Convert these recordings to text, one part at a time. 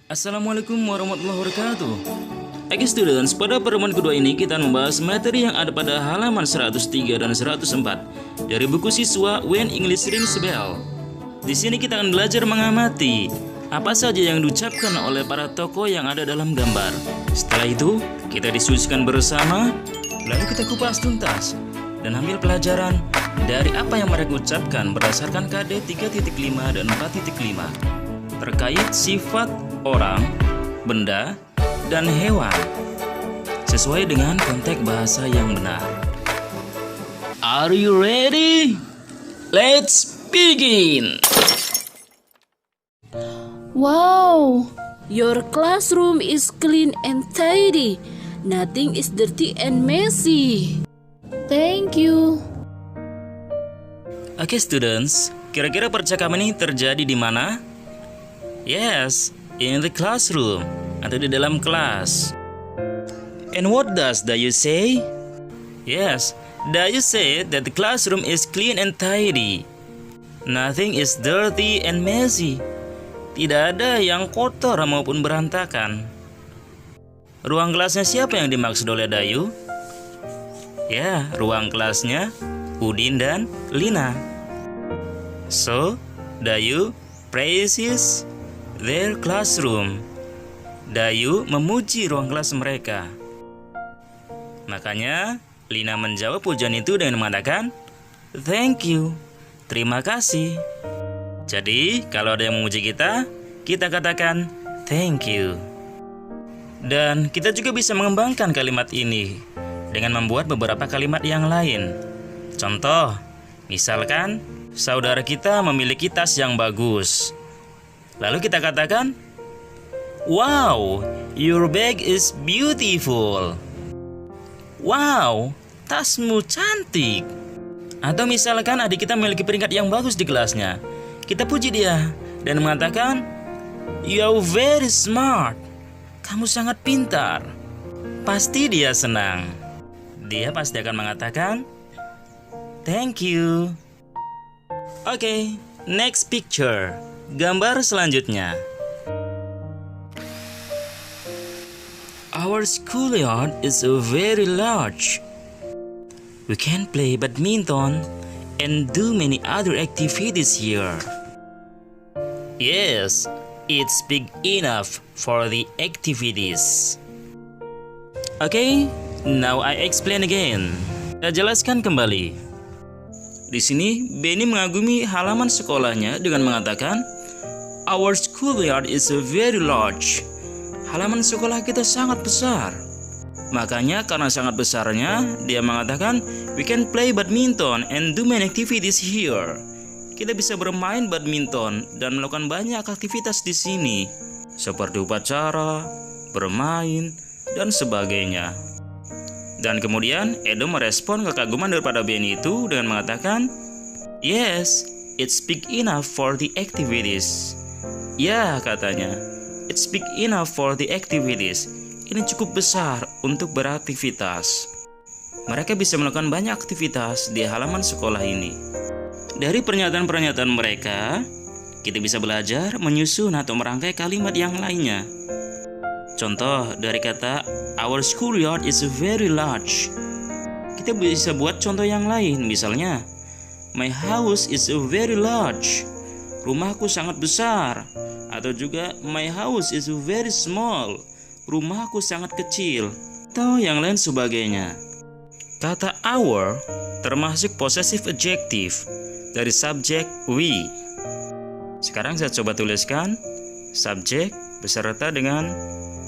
Assalamualaikum warahmatullahi wabarakatuh. Oke students, pada pertemuan kedua ini kita membahas materi yang ada pada halaman 103 dan 104 dari buku siswa When English Rings a Bell. Di sini kita akan belajar mengamati apa saja yang diucapkan oleh para tokoh yang ada dalam gambar. Setelah itu, kita diskusikan bersama, lalu kita kupas tuntas dan ambil pelajaran dari apa yang mereka ucapkan berdasarkan KD 3.5 dan 4.5 terkait sifat orang, benda, dan hewan sesuai dengan konteks bahasa yang benar. Are you ready? Let's begin. Wow, your classroom is clean and tidy. Nothing is dirty and messy. Thank you. Oke students, kira-kira percakapan ini terjadi di mana? Yes, in the classroom, atau di dalam kelas. And what does Dayu say? Yes, Dayu said that the classroom is clean and tidy. Nothing is dirty and messy. Tidak ada yang kotor maupun berantakan. Ruang kelasnya siapa yang dimaksud oleh Dayu? Ya, ruang kelasnya Udin dan Lina. So, Dayu praises their classroom. Dayu memuji ruang kelas mereka. Makanya Lina menjawab pujian itu dengan mengatakan thank you, terima kasih. Jadi kalau ada yang memuji kita katakan thank you. Dan kita juga bisa mengembangkan kalimat ini dengan membuat beberapa kalimat yang lain. Contoh, misalkan saudara kita memiliki tas yang bagus. Lalu kita katakan, wow, your bag is beautiful. Wow, tasmu cantik. Atau misalkan adik kita memiliki peringkat yang bagus di kelasnya. Kita puji dia dan mengatakan, you're very smart. Kamu sangat pintar. Pasti dia senang. Dia pasti akan mengatakan, thank you. Oke, next picture. Gambar selanjutnya. Our schoolyard is very large. We can play badminton and do many other activities here. Yes, it's big enough for the activities. Okay, now I explain again. Saya jelaskan kembali. Di sini Benny mengagumi halaman sekolahnya dengan mengatakan, our schoolyard is very large. Halaman sekolah kita sangat besar. Makanya karena sangat besarnya, dia mengatakan, we can play badminton and do many activities here. Kita bisa bermain badminton dan melakukan banyak aktivitas di sini, seperti upacara, bermain, dan sebagainya. Dan kemudian Edo merespon kekaguman daripada Benny itu dengan mengatakan, yes, it's big enough for the activities. Ya, katanya, it's big enough for the activities. Ini cukup besar untuk beraktivitas. Mereka bisa melakukan banyak aktivitas di halaman sekolah ini. Dari pernyataan-pernyataan mereka, kita bisa belajar menyusun atau merangkai kalimat yang lainnya. Contoh dari kata our schoolyard is very large. Kita bisa buat contoh yang lain, misalnya my house is very large. Rumahku sangat besar. Atau juga my house is very small. Rumahku sangat kecil. Atau yang lain sebagainya. Kata our termasuk possessive adjective dari subjek we. Sekarang saya coba tuliskan subjek beserta dengan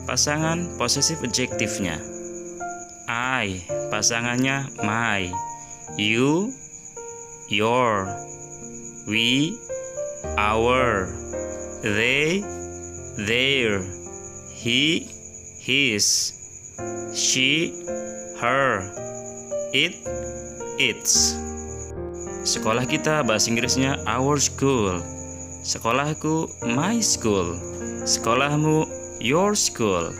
pasangan possessive adjektifnya. I, pasangannya my. You, your. We, our. They, their. He, his. She, her. It, its. Sekolah kita bahasa Inggrisnya our school. Sekolahku my school. Sekolahmu your school.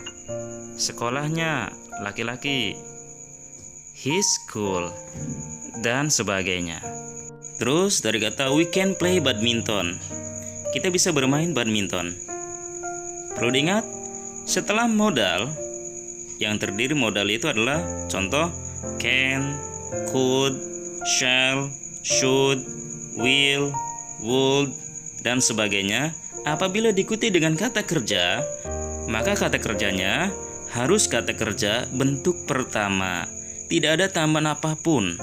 Sekolahnya laki-laki his school, dan sebagainya. Terus dari kata we can play badminton, kita bisa bermain badminton. Perlu diingat, setelah modal, yang terdiri modal itu adalah contoh can, could, shall, should, will, would, dan sebagainya. Apabila diikuti dengan kata kerja, maka kata kerjanya harus kata kerja bentuk pertama. Tidak ada tambahan apapun.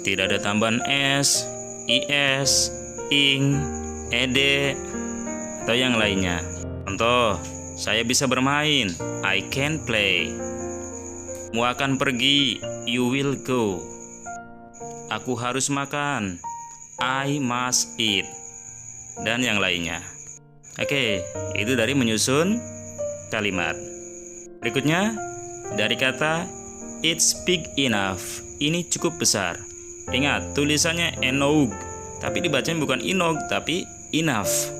Tidak ada tambahan s, is, ing, ed, atau yang lainnya. Contoh, saya bisa bermain, I can play. Mu akan pergi, you will go. Aku harus makan, I must eat. Dan yang lainnya. Oke, itu dari menyusun kalimat. Berikutnya, dari kata it's big enough. Ini cukup besar. Ingat, tulisannya enough, tapi dibacanya bukan enough, tapi enough.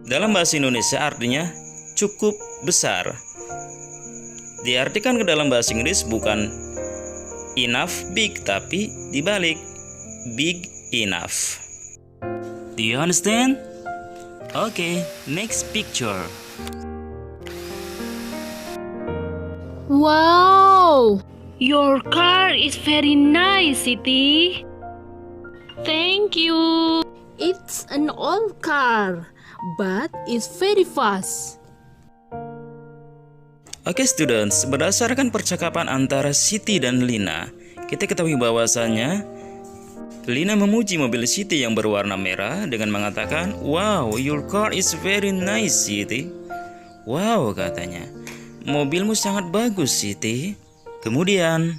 Dalam bahasa Indonesia artinya cukup besar. Diartikan ke dalam bahasa Inggris bukan enough big, tapi dibalik, big enough. Do you understand? Okay, next picture. Wow, your car is very nice, Siti. Thank you. It's an old car, but it's very fast. Oke students, berdasarkan percakapan antara Siti dan Lina, kita ketahui bahwasanya Lina memuji mobil Siti yang berwarna merah dengan mengatakan, "Wow, your car is very nice, Siti." Wow, katanya, mobilmu sangat bagus, Siti. Kemudian,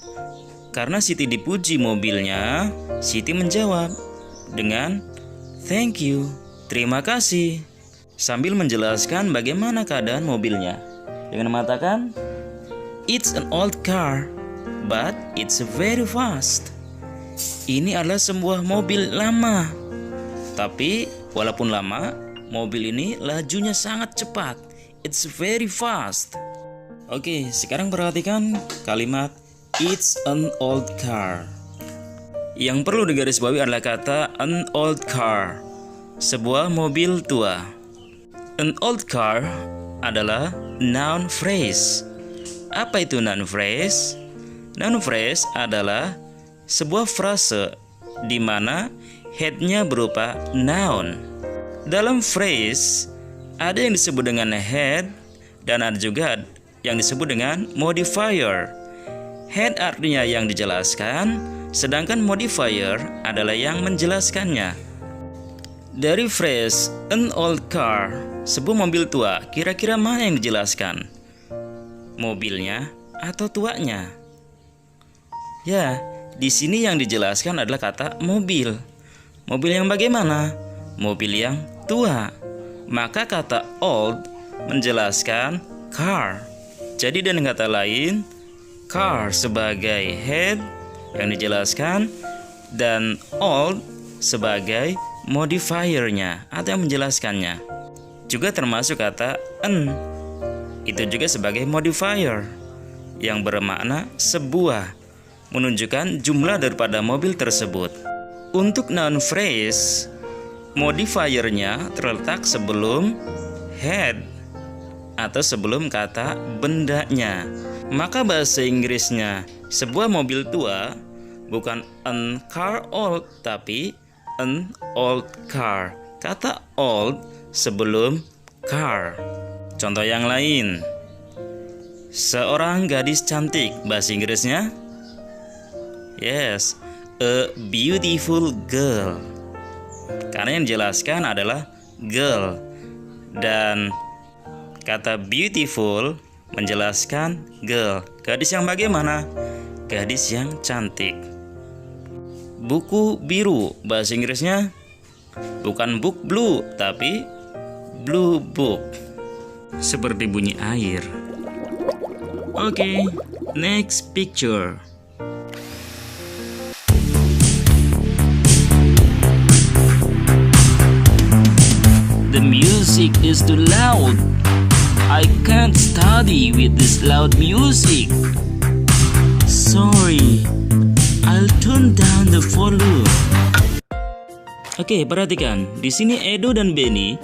karena Siti dipuji mobilnya, Siti menjawab dengan thank you, terima kasih, sambil menjelaskan bagaimana keadaan mobilnya dengan mengatakan it's an old car, but it's very fast. Ini adalah sebuah mobil lama, tapi walaupun lama, mobil ini lajunya sangat cepat. It's very fast. Oke, sekarang perhatikan kalimat it's an old car. Yang perlu digarisbawahi adalah kata an old car, sebuah mobil tua. An old car adalah noun phrase. Apa itu noun phrase? Noun phrase adalah sebuah frase di mana head-nya berupa noun. Dalam phrase ada yang disebut dengan head dan ada juga yang disebut dengan modifier. Head artinya yang dijelaskan, sedangkan modifier adalah yang menjelaskannya. Dari phrase an old car, sebuah mobil tua, kira-kira mana yang dijelaskan? Mobilnya atau tuanya? Ya, di sini yang dijelaskan adalah kata mobil. Mobil yang bagaimana? Mobil yang tua. Maka kata old menjelaskan car. Jadi dengan kata lain, car sebagai head yang dijelaskan dan old sebagai modifiernya atau yang menjelaskannya. Juga termasuk kata an. Itu juga sebagai modifier yang bermakna sebuah, menunjukkan jumlah daripada mobil tersebut. Untuk noun phrase, modifiernya terletak sebelum head atau sebelum kata bendanya. Maka bahasa Inggrisnya sebuah mobil tua bukan an car old, tapi an old car. Kata old sebelum car. Contoh yang lain, seorang gadis cantik, bahasa Inggrisnya yes, a beautiful girl. Karena yang dijelaskan adalah girl. Dan kata beautiful menjelaskan girl. Gadis yang bagaimana? Gadis yang cantik. Buku biru, bahasa Inggrisnya bukan book blue, tapi blue book. Seperti bunyi air. Oke, next picture. The music is too loud. I can't study with this loud music. Sorry, I'll turn down the volume. Oke, perhatikan. Di sini Edo dan Benny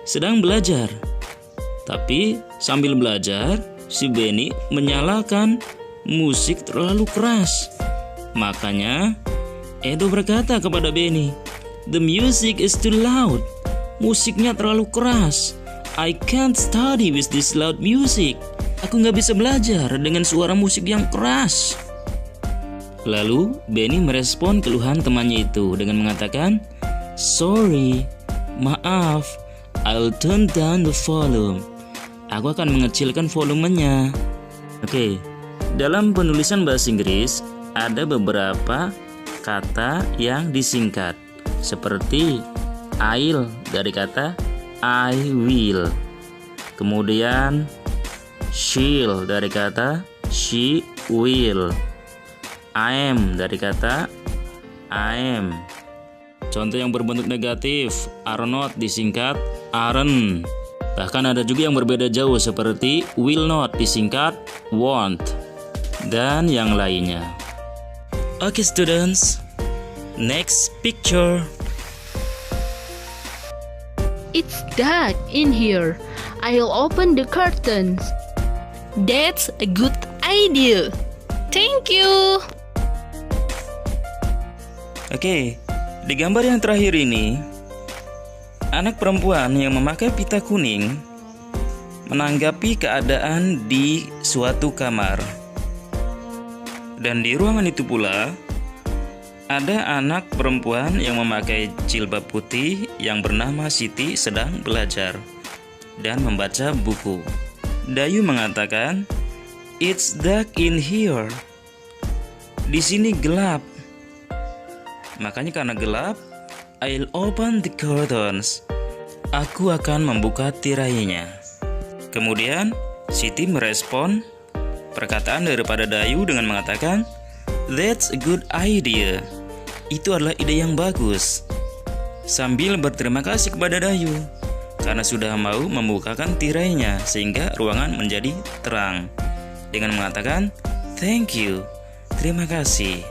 sedang belajar. Tapi sambil belajar, si Benny menyalakan musik terlalu keras. Makanya Edo berkata kepada Benny, "The music is too loud." Musiknya terlalu keras. "I can't study with this loud music." Aku nggak bisa belajar dengan suara musik yang keras. Lalu Benny merespon keluhan temannya itu dengan mengatakan, "Sorry, maaf, I'll turn down the volume." Aku akan mengecilkan volumenya. Oke, dalam penulisan bahasa Inggris ada beberapa kata yang disingkat, seperti I'll dari kata I will. Kemudian she'll dari kata she will. I am dari kata I am. Contoh yang berbentuk negatif, are not disingkat aren't. Bahkan ada juga yang berbeda jauh seperti will not disingkat won't, dan yang lainnya. Oke students, next picture. It's dark in here. I'll open the curtains. That's a good idea. Thank you. Oke, di gambar yang terakhir ini, anak perempuan yang memakai pita kuning menanggapi keadaan di suatu kamar. Dan di ruangan itu pula ada anak perempuan yang memakai jilbab putih yang bernama Siti sedang belajar dan membaca buku. Dayu mengatakan, "It's dark in here." Di sini gelap. Makanya karena gelap, I'll open the curtains. Aku akan membuka tirainya. Kemudian Siti merespon perkataan daripada Dayu dengan mengatakan, "That's a good idea." Itu adalah ide yang bagus. Sambil berterima kasih kepada Dayu karena sudah mau membukakan tirainya sehingga ruangan menjadi terang. Dengan mengatakan, "Thank you." Terima kasih.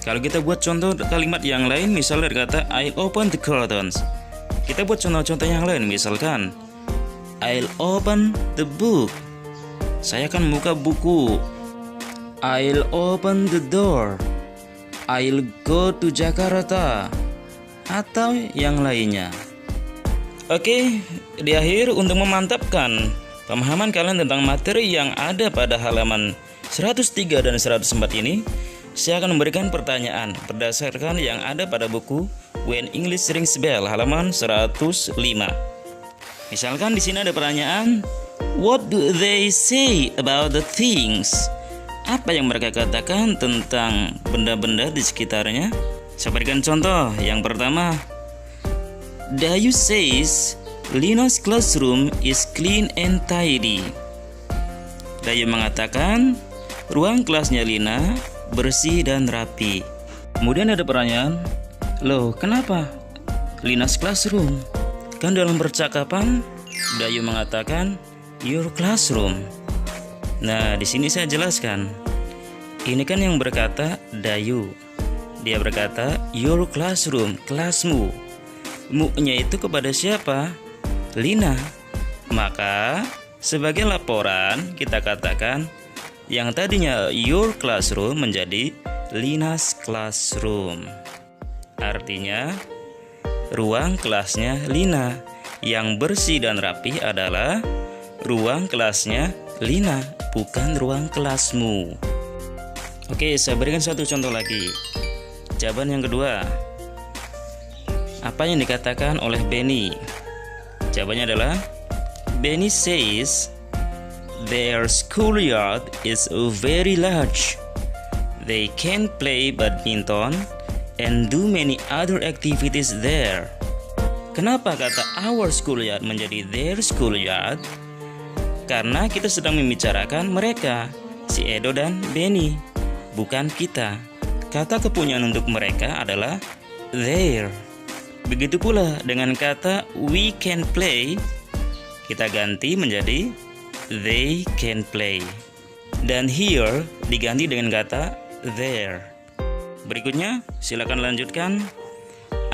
Kalau kita buat contoh kalimat yang lain, misalnya kata I'll open the curtains. Kita buat contoh-contoh yang lain, misalkan I'll open the book. Saya akan membuka buku. I'll open the door. I'll go to Jakarta. Atau yang lainnya. Oke, di akhir untuk memantapkan pemahaman kalian tentang materi yang ada pada halaman 103 dan 104 ini, saya akan memberikan pertanyaan berdasarkan yang ada pada buku When English Rings Bell halaman 105. Misalkan di sini ada pertanyaan, what do they say about the things? Apa yang mereka katakan tentang benda-benda di sekitarnya? Saya berikan contoh. Yang pertama, Dayu says Lina's classroom is clean and tidy. Dayu mengatakan ruang kelasnya Lina bersih dan rapi. Kemudian ada pertanyaan, loh kenapa Lina's classroom? Kan dalam percakapan Dayu mengatakan your classroom. Nah, di sini saya jelaskan. Ini kan yang berkata Dayu. Dia berkata your classroom, kelasmu. Mu-nya itu kepada siapa? Lina. Maka sebagai laporan kita katakan yang tadinya your classroom menjadi Lina's classroom. Artinya ruang kelasnya Lina. Yang bersih dan rapi adalah ruang kelasnya Lina, bukan ruang kelasmu. Oke, saya berikan satu contoh lagi. Jawaban yang kedua, apa yang dikatakan oleh Benny? Jawabannya adalah Benny says their schoolyard is very large. They can play badminton and do many other activities there. Kenapa kata our schoolyard menjadi their schoolyard? Karena kita sedang membicarakan mereka, si Edo dan Benny, bukan kita. Kata kepunyaan untuk mereka adalah their. Begitu pula dengan kata we can play, kita ganti menjadi they can play. Dan here diganti dengan kata there. Berikutnya silakan lanjutkan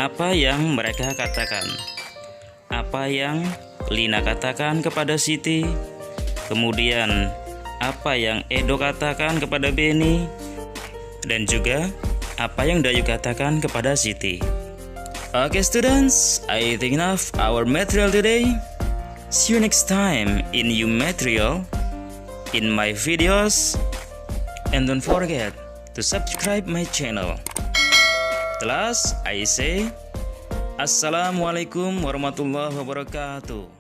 apa yang mereka katakan. Apa yang Lina katakan kepada Siti, kemudian apa yang Edo katakan kepada Benny, dan juga apa yang Dayu katakan kepada Siti. Okay students, I think enough our material today. See you next time in new material in my videos, and don't forget to subscribe my channel. The last I say, Assalamualaikum warahmatullahi wabarakatuh.